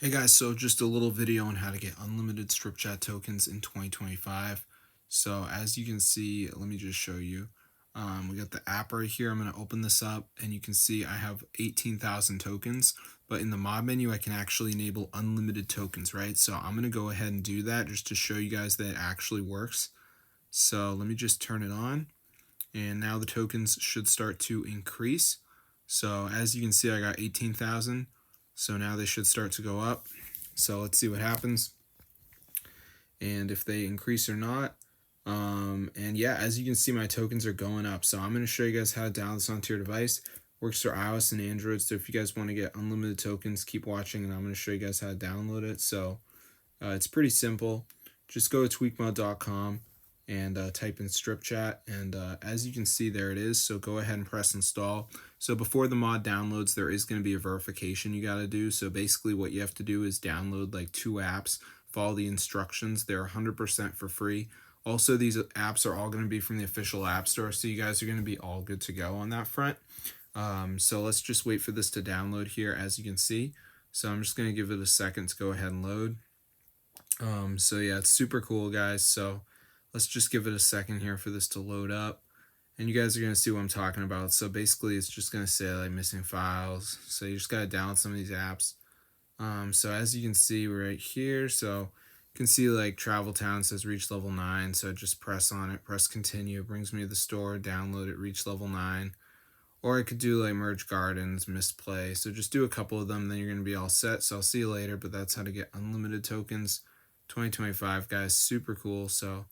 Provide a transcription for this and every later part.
Hey guys, so just a little video on how to get unlimited Stripchat tokens in 2025. So as you can see, let me just show you. We got the app right here. I'm going to open this up and you can see I have 18,000 tokens, but in the mod menu, I can actually enable unlimited tokens, right? So I'm going to go ahead and do that just to show you guys that it actually works. So let me just turn it on and now the tokens should start to increase. So as you can see, I got 18,000. So now they should start to go up. So let's see what happens and if they increase or not. And yeah, as you can see, my tokens are going up. So I'm going to show you guys how to download this onto your device. Works for iOS and Android. So if you guys want to get unlimited tokens, keep watching and I'm going to show you guys how to download it. So it's pretty simple. Just go to tweakmod.com and type in Stripchat, and as you can see, there it is. So go ahead and press install. So before the mod downloads, there is going to be a verification you got to do. So basically what you have to do is download like 2 apps, follow the instructions. They're 100% for free. Also, these apps are all going to be from the official app store, so you guys are going to be all good to go on that front. So let's just wait for this to download here, as you can see. So I'm just going to give it a second to go ahead and load. So yeah, it's super cool, guys. So let's just give it a second here for this to load up. And you guys are going to see what I'm talking about. So basically, it's just going to say like missing files. So you just got to download some of these apps. So as you can see right here, so you can see like Travel Town says reach level 9. So just press on it, press continue. It brings me to the store, download it, reach level 9. Or I could do like Merge Gardens, Misplay. So just do a couple of them, then you're going to be all set. So I'll see you later, but that's how to get unlimited tokens 2025, guys. Super cool. So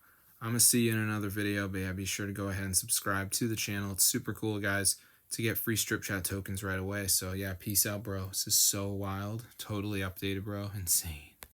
I'm going to see you in another video, but yeah, be sure to go ahead and subscribe to the channel. It's super cool, guys, to get free Stripchat tokens right away. So yeah, peace out, bro. This is so wild. Totally updated, bro. Insane.